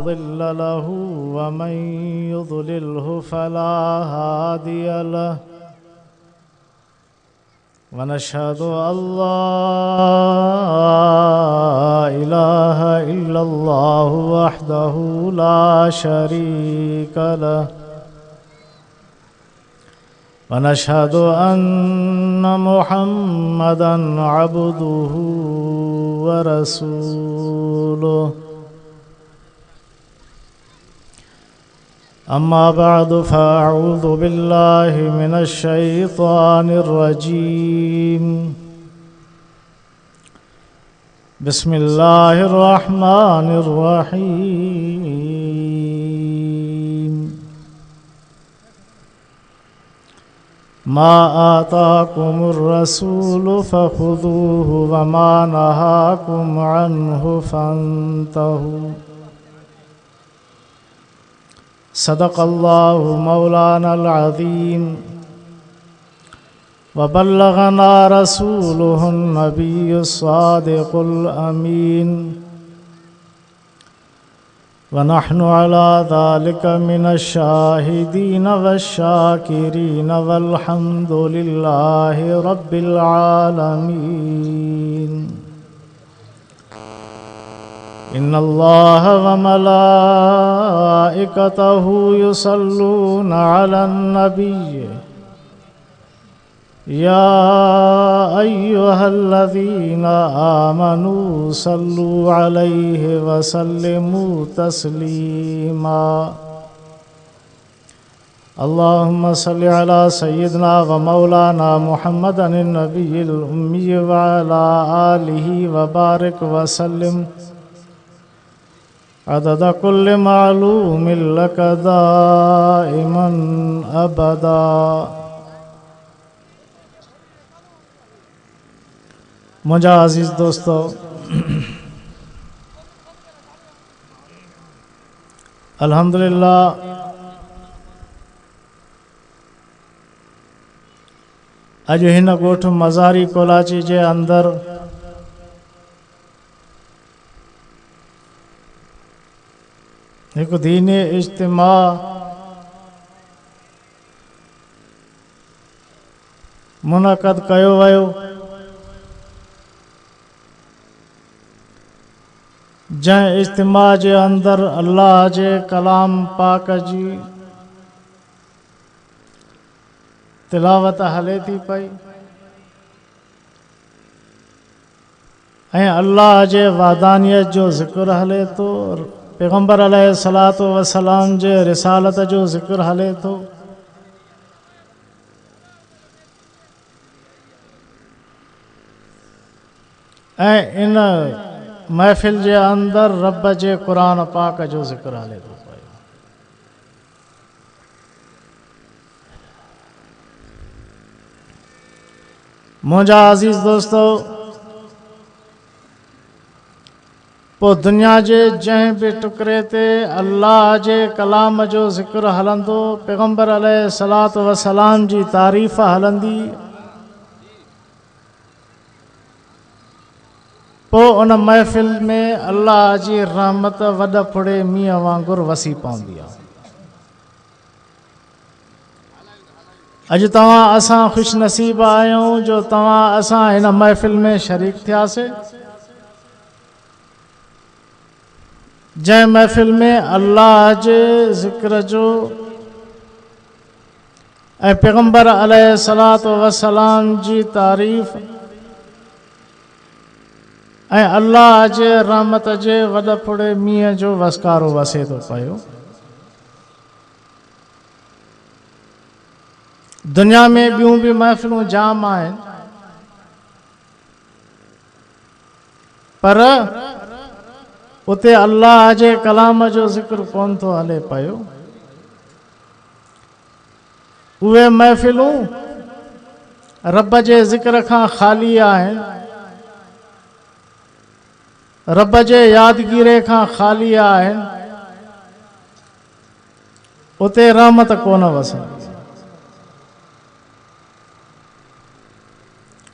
مضل له ومن يضلله فلا هادي له ونشهد أن لا إله إلا الله وحده لا شريك له ونشهد أن محمدًا عبده ورسوله أما بعد فأعوذ بالله من الشيطان الرجيم بسم الله الرحمن الرحيم ما آتاكم الرسول فخذوه وما نهاكم عنه فانتهوا صدق الله مولانا العظيم وبلغنا رسوله النبي الصادق الأمين ونحن على ذلك من الشاهدين والشاكرين والحمد لله رب العالمين إن الله وملائكته يصلون على النبي يا أيها الذين آمنوا صلوا عليه وسلموا تسليما اللهم صل على سيدنا ومولانا محمد النبي الأمي وعلى آله وبارك وسلم عدد كل معلوم لك دائما أبدا मुझा अजीज़ दोस्तों, अल्हम्दुलिल्लाह अज हिन गोठ मज़ारी कोलाची जे अंदर एक दीनी इज्तिमा मुनक़द कयो वयो। जै इज्तिमा जे अंदर अल्लाह जे कलाम पाक जी तिलावत हले थी पई ऐं अल्लाह जे वादानियत जो ज़िक्र हले तो, पैगंबर अलैहिस्सलातु वस्सलाम जे रिसालत जो ज़िक्र हले तो। ऐं इन महफ़िल जे अंदर रब जे कुरान पाक जो ज़िक्र हले थो पियो। मुंहिंजा अज़ीज़ दोस्तों, पोइ दुनिया जे जंहिं बि टुकरे ते अल्लाह जे कलाम जो ज़िक्र हलंदो, पैगंबर अलैहिस्सलातु वस्सलाम जी तारीफ़ हलंदी, पोइ उन महफ़िल में अल्लाह जी रहमत वॾ फुड़े मींहं वांगुरु वसी पवंदी आहे। अॼु तव्हां असां ख़ुशि नसीब आहियूं जो तव्हां असां हिन महफ़िल में शरीक थियासीं, जंहिं महफ़िल में अल्लाह जे ज़िक्र जो ऐं पैगंबर अलैहिस्सलातु वस्सलाम जी तारीफ़ ऐं अल्लाह जे रहमत जे वॾ फुड़े मींहं जो वसकारो वसे थो पियो। दुनिया में ॿियूं बि महफ़िलूं जाम आहिनि, पर उते अल्लाह जे कलाम जो ज़िक्र कोन थो हले पियो। उहे महफ़िलूं रब जे ज़िक्र खां ख़ाली आहिनि, रब जे यादगीरे खां ख़ाली आहिनि, उते रहमत कोन वसंदी।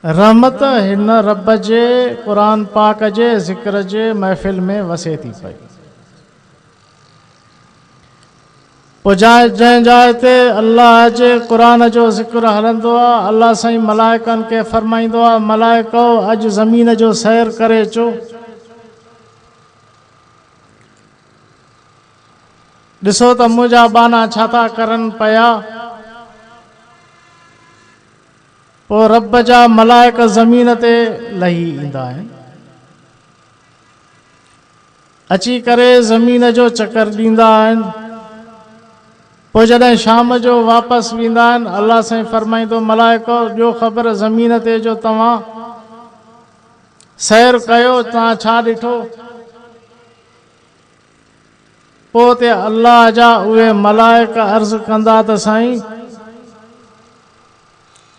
रहमत हिन रब जे कुरान पाक जे ज़िक्र जे महफ़िल में वसे थी पई। पोइ जंहिं जाइ ते अल्लाह जे क़ुरान जो ज़िक्र हलंदो आहे, अल्लाह साईं मलाइकनि खे फरमाईंदो आहे, मलाइको अॼु ज़मीन जो सैर करे अचो। ॾिसो त मुंहिंजा बाना छा था करनि पिया। पोइ रब जा मलाइक ज़मीन ते लही ईंदा आहिनि, अची करे ज़मीन जो चकर ॾींदा आहिनि। पोइ जॾहिं शाम जो वापसि वेंदा आहिनि, अल्लाह साईं फरमाईंदो, मलाइको ॾियो ख़बर ज़मीन ते जो तव्हां सैर कयो, तव्हां छा ॾिठो। पोइ ते अल्लाह जा उहे मलाइक अर्ज़ु कंदा त साईं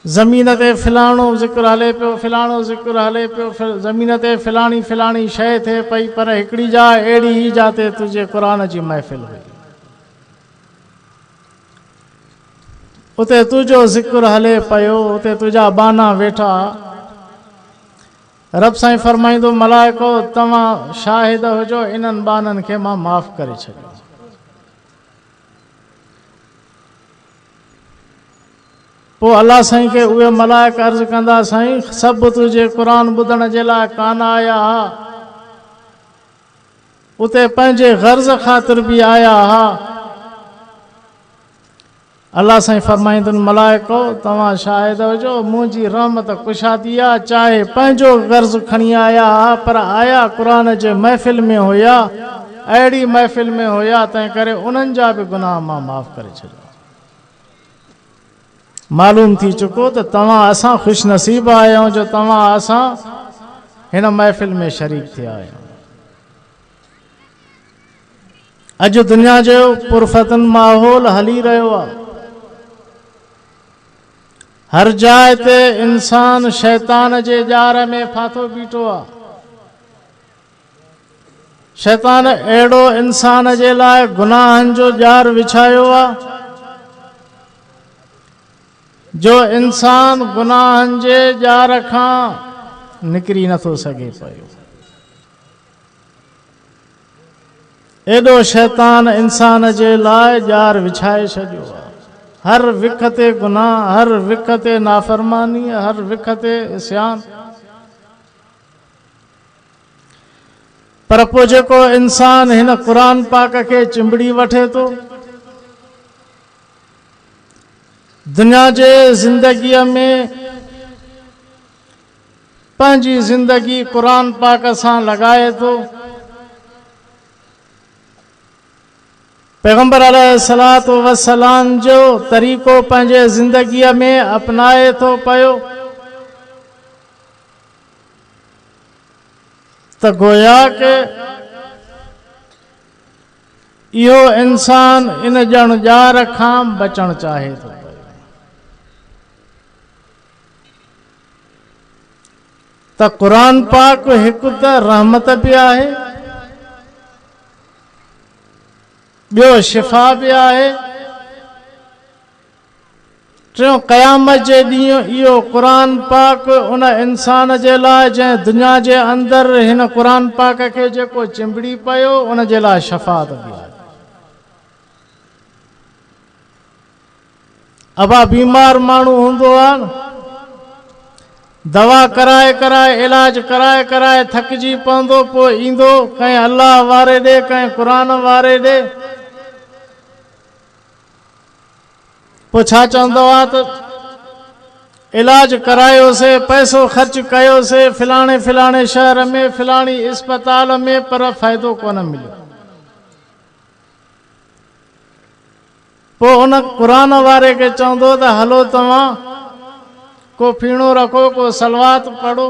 ज़मीन ते फिलाणो ज़िक्र हले पियो, फिलाणो ज़िक्र हले पियो, ज़मीन ते फिलाणी फिलाणी शइ थिए पई, पर हिकिड़ी जाइ अहिड़ी ई जाते तुंहिंजे क़ुरान जी महफ़िल हुई, उते तुंहिंजो ज़िक्र हले पियो, उते तुंहिंजा बाना वेठा। रब साईं फरमाईंदो, मलाइको तव्हां शाहिद हुजो, इन्हनि बाननि खे मां माफ़ करे छॾियो। पोइ अल्लाह साईं खे उहे मलाइक अर्ज़ु कंदा, साईं सभु तुंहिंजे क़ुरान ॿुधण जे लाइ कान आया हा, उते पंहिंजे गर्ज़ ख़ातिर बि आया हा। अल्लाह साईं फरमाईंदुनि, मलाइको तव्हां शाहिद हुजो, मुंहिंजी रहमत कुशादी आहे, चाहे पंहिंजो गर्ज़ खणी आया हा, पर आया क़ुरान जे महफ़िल में हुया, अहिड़ी महफ़िल में हुया, तंहिं करे उन्हनि जा बि गुनाह मां माफ़ करे छॾिया। मालूम थी चुको त तव्हां असां ख़ुशि नसीब आहियूं जो तव्हां असां हिन महफ़िल में शरीक थिया आहियूं। अॼु दुनिया जो पुरफ़तन माहौल हली रहियो आहे, हर जाइ ते इंसान शैतान जे जार में फाथो बीठो आहे। शैतान अहिड़ो इंसान जे लाइ गुनाहनि जो जार विछायो आहे जो इंसान गुनाहनि जे जार खां निकिरी नथो सघे पियो। एॾो शैतान इंसान जे लाइ जार विछाए छॾियो आहे। हर विख ते गुनाह, हर विख ते नाफ़रमानी, हर विख ते इस्यान। पर पोइ जेको इंसान हिन क़ुरान पाक खे चिंबड़ी वठे थो, दुनिया जे ज़िंदगीअ में पंहिंजी ज़िंदगी क़ुरान पाक सां लॻाए थो, पैगंबर अलैहिस्सलातु वस्सलाम जो तरीक़ो पंहिंजे ज़िंदगीअ में अपनाए थो पियो, त गोया के इहो इंसान इन ॼण जार खां बचणु चाहे थो। त क़ुरान पाक हिकु त रहमत बि आहे, ॿियो शिफ़ा बि आहे, टियों क़यामत जे ॾींहुं इहो क़ुरान पाक उन इंसान जे लाइ जंहिं दुनिया जे अंदरि हिन क़ुरान पाक खे जेको चिंबड़ी पियो, उन जे लाइ शफ़ाअत बि आहे। अबा बीमार माण्हू हूंदो आहे न, दवा कराए कराए इलाज कराए कराए थकिजी पवंदो, पोइ ईंदो कंहिं अल्लाह वारे ॾे, कंहिं क़ुरान वारे ॾे, पोइ छा चवंदो आहे त इलाज करायोसीं, पैसो ख़र्च कयोसीं फिलाणे फिलाणे शहर में, फिलाणी इस्पताल में, पर फ़ाइदो कोन मिलियो। पोइ उन क़ुरान वारे खे चवंदो त हलो तव्हां को फीणो रखो, को सलवात पढ़ो,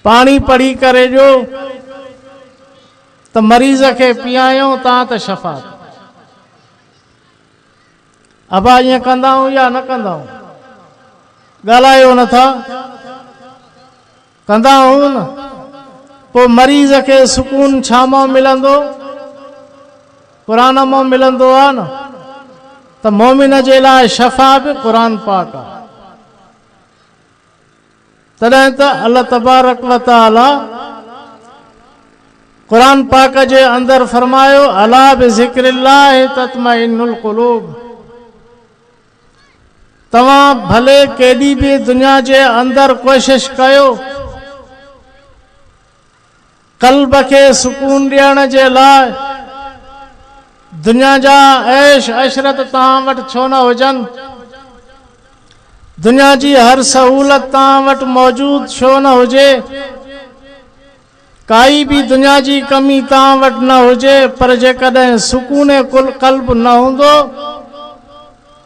पाणी पढ़ी करे ॾियो त मरीज़ खे पीआयूं, तव्हां त शफ़ा। अबा ईअं कंदा आहियूं या न कंदा आहियूं? ॻाल्हायो नथा, कंदा आहियूं न। पोइ मरीज़ खे सुकून छा मां मिलंदो? क़ुरान मां मिलंदो आहे न। त मोमिन जे लाइ शफ़ा बि क़ुरान पाक आहे। तॾहिं त अल्लाह तबारक व तआला कुरान पाक जे अंदर फरमायो अला बिज़िक्रिल्लाहि तत्मइन्नुल क़ुलूब। तव्हां भले केॾी बि दुनिया जे अंदर कोशिश कयो कल्ब खे सुकून ॾियण जे लाइ, दुनिया जा ऐश अशरत तव्हां वटि छो न हुजनि, दुनिया जी हर सहूलत तव्हां वटि मौजूद छो न हुजे, काई भी दुनिया जी कमी तव्हां वटि न हुजे, पर जेकॾहिं सुकून कुल कल्ब न हूंदो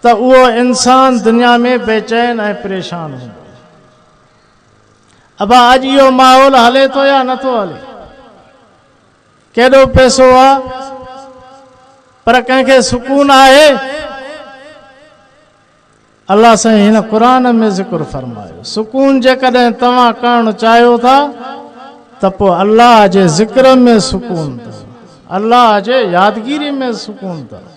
त उहो इंसान दुनिया में बेचैन ऐं परेशान हूंदो। अबा अॼु इहो माहौल हले थो या नथो हले? केॾो पैसो आहे पर कंहिंखे सुकून आहे? अल्लाह साईं हिन क़ुरान में ज़िक्र फरमायो, सुकून जेकॾहिं तव्हां करणु चाहियो था त पोइ अल्लाह जे ज़िक्र में सुकून अथव, अल्लाह जे यादगिरी में सुकून अथव।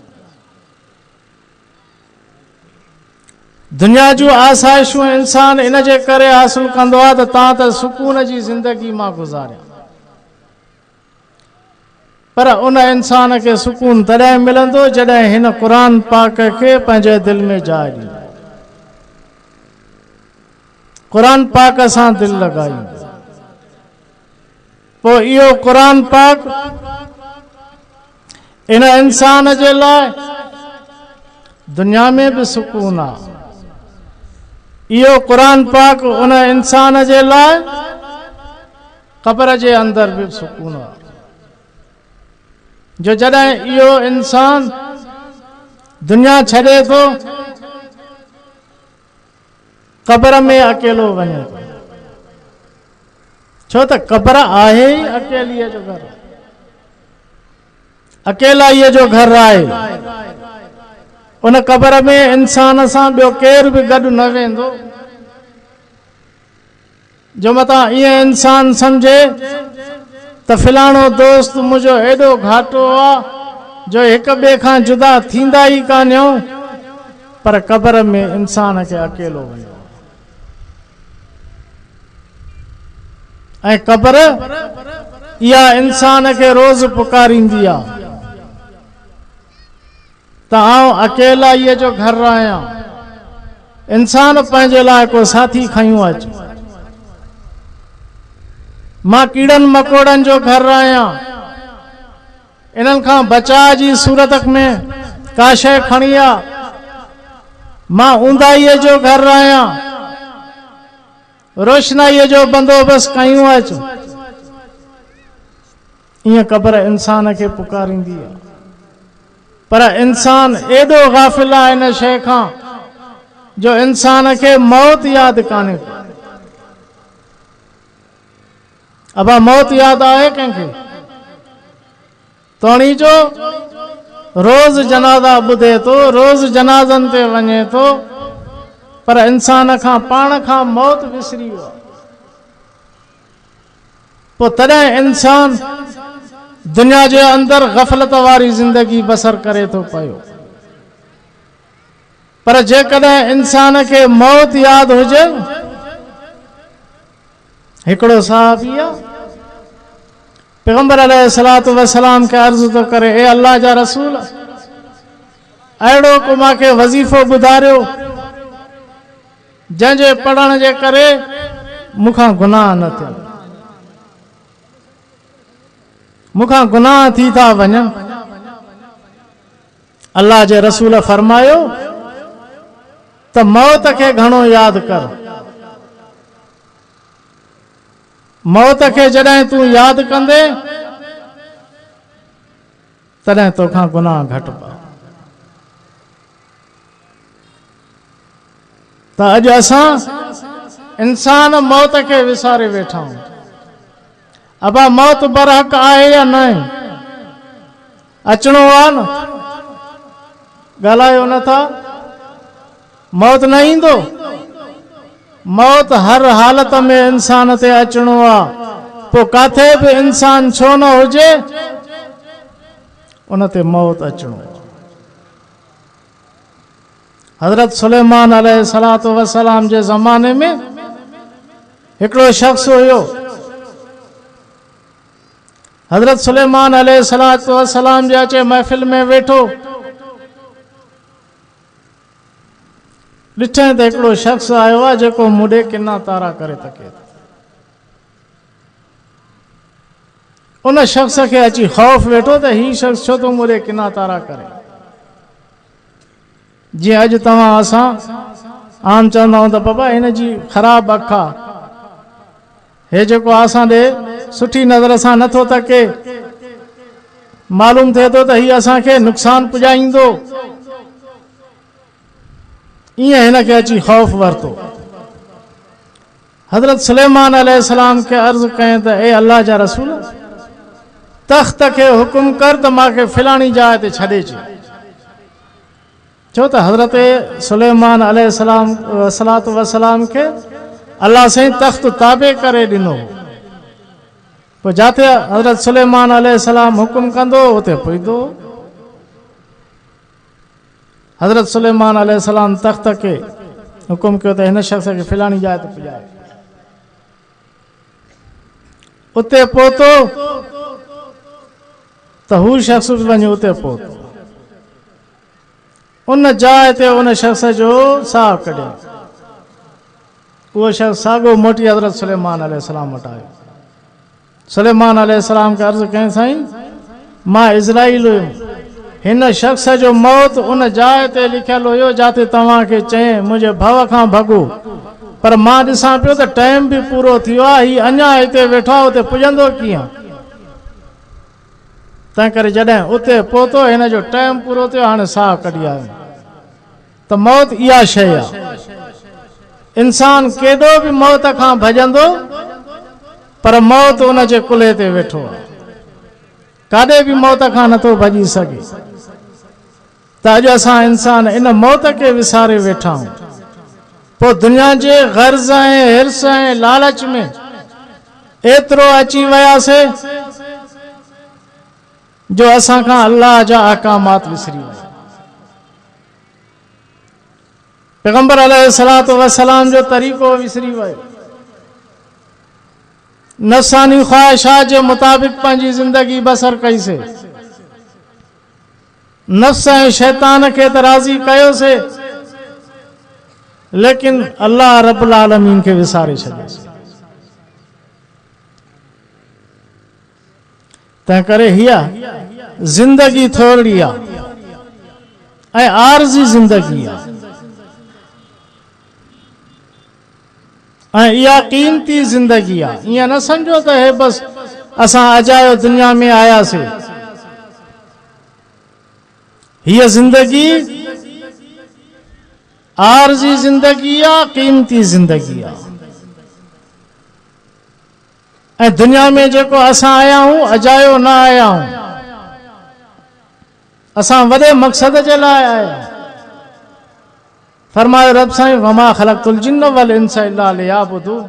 दुनिया जूं आसाइशूं इंसान इन जे करे हासिल कंदो आहे त तव्हां त सुकून जी ज़िंदगी मां गुज़ारिया, पर उन इंसान खे सुकून तॾहिं मिलंदो जॾहिं हिन क़ुरान पाक खे पंहिंजे दिलि में जाइ ॾींदो, क़ुरान पाक सां दिलि लॻाईंदो। पोइ इहो क़ुरान पाक इन इंसान जे लाइ दुनिया में भी सुकून आहे, इहो क़ुरान पाक उन इंसान जे लाइ क़ब्र जे अंदर भी सुकून आहे। जो जॾहिं इहो इंसान दुनिया छॾे थो क़ब्र में अकेलो वञे थो, छो त क़ब्र आहे ई अकेलीअ जो घर, अकेलाईअ जो घर आहे। उन क़ब्र में इंसान सां ॿियो केर बि गॾु न वेंदो, जो मतां ईअं इंसान सम्झे त फिलाणो दोस्त मुंहिंजो एॾो घाटो आहे जो हिक ॿिए खां जुदा थींदा ई कान आहियूं, पर क़ब्र में इंसान खे अकेलो वञो। ऐं क़ब्र इहा इंसान खे रोज़ पुकारींदी आहे त आउं अकेलाईअ जो घर आहियां, इंसान पंहिंजे लाइ को साथी खयूं अच, मां कीड़नि मकोड़नि जो घर आहियां, इन्हनि खां बचाव जी सूरत में का शइ खणी आ, मां ऊंदाईअ जो घर आहियां, रोशनाईअ जो बंदोबस्त कयूं अच। ईअं क़ब्र इंसान खे पुकारींदी आहे, पर इंसान एॾो गाफ़िल आहे इन शइ खां जो इंसान खे मौत यादि कान्हे को। अबा मौत यादि आहे कंहिंखे? तोणी जो रोज़ जनाज़ा ॿुधे थो, रोज़ जनाज़नि ते वञे थो, पर इंसान खां पाण खां मौत विसरी वियो आहे। पोइ तॾहिं इंसान दुनिया जे अंदर गफ़लत वारी ज़िंदगी बसर करे थो पियो, पर जेकॾहिं इंसान खे मौत यादि हुजे, हिकिड़ो सहाबी आहे पैगंबर अलैहिस्सलातु वस्सलाम खे अर्ज़ थो करे, ए अल्लाह जा रसूल, अहिड़ो को मूंखे वज़ीफ़ो ॿुधारियो जंहिंजे पढ़ण जे करे मूंखां गुनाह न थियनि, मूंखां गुनाह थी था वञनि। अल्लाह जे रसूल फरमायो त मौत खे घणो यादि कर, मौत खे जॾहिं तूं यादि कंदे तॾहिं तोखां गुनाह घटिबा। त अॼु असां इंसान मौत खे विसारे वेठा आहियूं। अबा मौत बरहक आहे या न? अचणो आहे न, ॻाल्हायो नथा, मौत न ईंदो? मौत हर हालत में इंसान ते अचणो आहे, पोइ काथे बि इंसान छो न हुजे उन ते मौत अचणो आहे। हज़रत सुलेमान अलैहिस्सलातु वस्सलाम जे ज़माने में हिकिड़ो शख़्स हुयो, हज़रत सुलेमान अलैहिस्सलाम जे अचे महफ़िल में वेठो, ॾिठे त हिकिड़ो शख़्स आयो आहे जेको मुॾे किना तारा करे सघे। उन शख़्स खे अची ख़ौफ़ वेठो त ही शख़्स छो तो मुॾे किना तारा करे। जीअं अॼु तव्हां असां आम चवंदा आहियूं त बाबा हिन जी ख़राब अखि आहे, हे जेको असां ॾे सुठी नज़र सां नथो तके, मालूम थिए थो त हीअ असांखे नुक़सान पुॼाईंदो, ईअं हिन खे अची ख़ौफ़ वरितो। हज़रत सुलेमान अलैहिस्सलाम खे अर्ज़ु कयईं त ए अल्लाह जा रसूल, तख़्त खे हुकुम कर त मूंखे फिलाणी जाइ ते छॾे अचे। छो त हज़रत सुलेमान अलैहिस्सलाम खे अल्लाह साईं तख़्त ताबे करे ॾिनो। पोइ जिथे हज़रत सुलेमान अलैहिस्सलाम हुकुम कंदो उते पुॼंदो। हज़रत सुलेमान अलैहिस्सलाम तख़्त खे हुकुम कयो त हिन शख़्स खे फिलाणी जाइ ते पुॼाए। उते पहुतो त हू शख़्स बि वञी उते पहुतो। उन जाइ ते उन शख़्स जो साहु कढियो। उहो शख़्स साॻियो मोटी हज़रत सुलेमान अलैहिस्सलाम वटि आयो। सुलेमान अलैहिस्सलाम खे अर्ज़ु कयईं, साईं मां इज़राइल हुयुमि, हिन शख़्स जो मौत उन जाइ ते लिखियलु हुयो जिते तव्हांखे चयईं मुंहिंजे भव खां भॻो, पर मां ॾिसां पियो त टाइम बि पूरो थियो आहे, हीउ अञा हिते वेठो आहे, उते पुॼंदो कीअं। तंहिं करे जॾहिं उते पहुतो, हिन जो टाइम पूरो थियो, हाणे साहु कढी आयो। त मौत इहा शइ आहे, इंसान केॾो बि मौत खां भॼंदो पर मौत उन जे कुल्हे ते वेठो आहे, काॾे बि मौत खां नथो भॼी सघे। त अॼु असां इंसान इन मौत खे विसारे वेठा आहियूं। पोइ दुनिया जे गर्ज़ ऐं हिर्स ऐं लालच में एतिरो अची वियासीं जो असां खां अल्लाह जा अहकामात विसरी विया। पैगंबर अलैहिस्सलातु वस्सलाम जो तरीक़ो विसरी वियो। नफ़सानी ख़्वाहिशात जे मुताबिक़ पंहिंजी ज़िंदगी बसर कईसीं। नफ़्स ऐं शैतान खे त राज़ी कयोसीं, लेकिन अल्लाह रब्बुल आलमीन खे विसारे छॾियोसीं। तंहिं करे हीअ ज़िंदगी थोरी आहे ऐं आरज़ी ज़िंदगी आहे, ऐं इहा क़ीमती ज़िंदगी आहे। ईअं न सम्झो त हे बसि असां अजायो दुनिया में आयासीं। हीअ ज़िंदगी आरज़ी ज़िंदगी आहे, क़ीमती ज़िंदगी आहे। ऐं दुनिया में जेको असां आया आहियूं अजायो न आया आहियूं, असां वॾे मक़सद जे लाइ आया आहियूं। फरमायो रब साईं, वमा ख़लक़तुल जिन्न वल इंसा इल्ला लियअबुदून,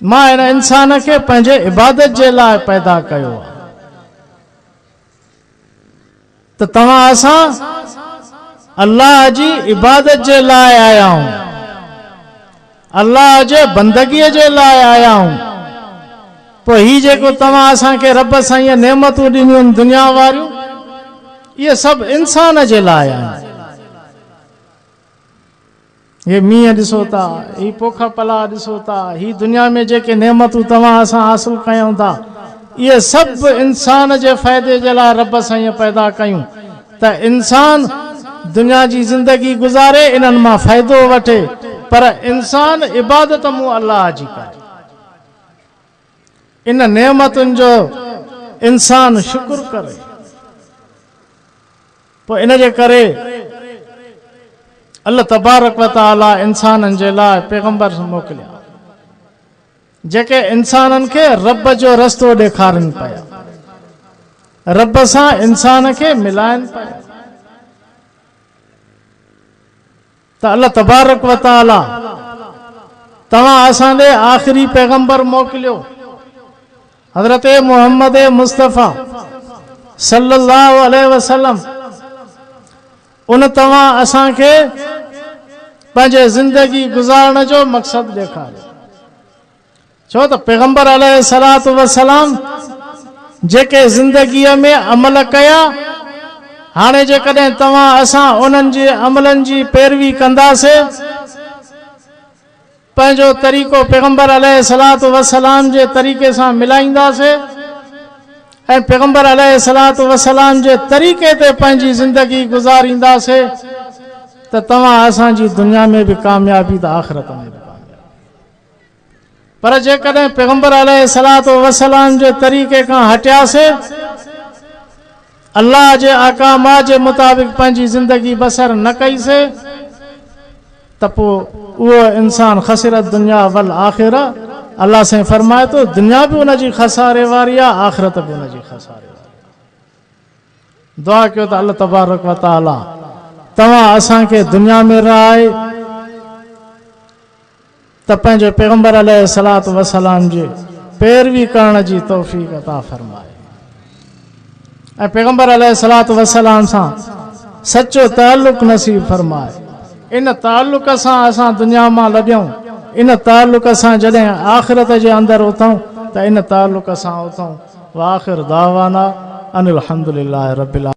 मां हिन इंसान खे पंहिंजे इबादत जे लाइ पैदा कयो आहे। त तव्हां असां अल्लाह जी इबादत जे लाइ आया आहियूं, अल्लाह जे बंदगीअ जे लाइ आया आहियूं। पोइ ही जेको तव्हां असांखे रब साईं नेमतूं ॾिनियूं आहिनि दुनिया वारियूं, इहे सभु इंसान जे लाइ आहिनि। ये मींहं ॾिसो था, ही पोख पला ॾिसो था, ही दुनिया में जेके नेमतूं तव्हां असां हासिल कयूं था, इहे सभु इंसान जे फ़ाइदे जे लाइ रब साईं पैदा कयूं त इंसान दुनिया जी ज़िंदगी गुज़ारे, इन्हनि मां फ़ाइदो वठे, पर इंसान इबादत मूं अल्लाह जी करे। इन नेमतुनि जो इंसान शुक्र करे। पोइ इन जे करे अल्लाह तबारक व तआला इंसाननि जे लाइ पैगंबर मोकिलिया, जेके इंसाननि खे रब जो रस्तो ॾेखारनि पिया, रब सां इंसान खे मिलाइनि पिया। त अल्लाह तबारक व तआला तव्हां असां ॾे आख़िरी पैगंबर मोकिलियो, हज़रत मोहम्मद मुस्तफ़ा सल्लल्लाहु अलैहि वसल्लम। उन तव्हां असांखे पंहिंजे ज़िंदगी गुज़ारण जो मक़सदु ॾेखारियो। छो त पैगंबर अलैहिस्सलातु वस्सलाम जेके ज़िंदगीअ में अमल कया, हाणे जेकॾहिं तव्हां असां उन्हनि जे अमलनि जी पैरवी कंदासीं, पंहिंजो तरीक़ो पैगंबर अलैहिस्सलातु वस्सलाम जे तरीक़े सां मिलाईंदासीं ऐं पैगंबर अलैहिस्सलातु वस्सलाम जे तरीक़े ते पंहिंजी ज़िंदगी गुज़ारींदासीं त तव्हां असांजी दुनिया में भी कामयाबी त आख़िरत में भी कामयाबी। पर जेकॾहिं पैगंबर अलैहिस्सलातु वस्सलाम जे तरीक़े खां हटियासीं, अल्लाह जे अहकामात जे मुताबिक़ पंहिंजी ज़िंदगी बसर न कईसीं, त पोइ उहो इंसान ख़सिरत दुनिया वल आख़िरा। अल्लाह से फरमाए तो दुनिया भी उनजी खसारे वारी आहे, आख़िरत भी उनजी खसारे वारी आहे। दुआ कयो त अल्लाह तबारक व तआला तव्हां असांखे दुनिया में रहाए त पंहिंजे पैगंबर अलैहिस्सलातु वस्सलाम जे पैरवी करण जी तौफ़ीक़ अता फरमाए ऐं पैगंबर अलैहिस्सलातु वस्सलाम सां सच्चो ताल्लुक़ नसीब फरमाए। इन ताल्लुक़ सां असां दुनिया मां लॾियूं, इन ताल्लुक़ सां जॾहिं आख़िरत जे अंदरि उथूं त इन ताल्लुक़ सां उथूं। वाखिर दावाना अनिल हम्दुलिल्लाहि रब्बिल आलमीन।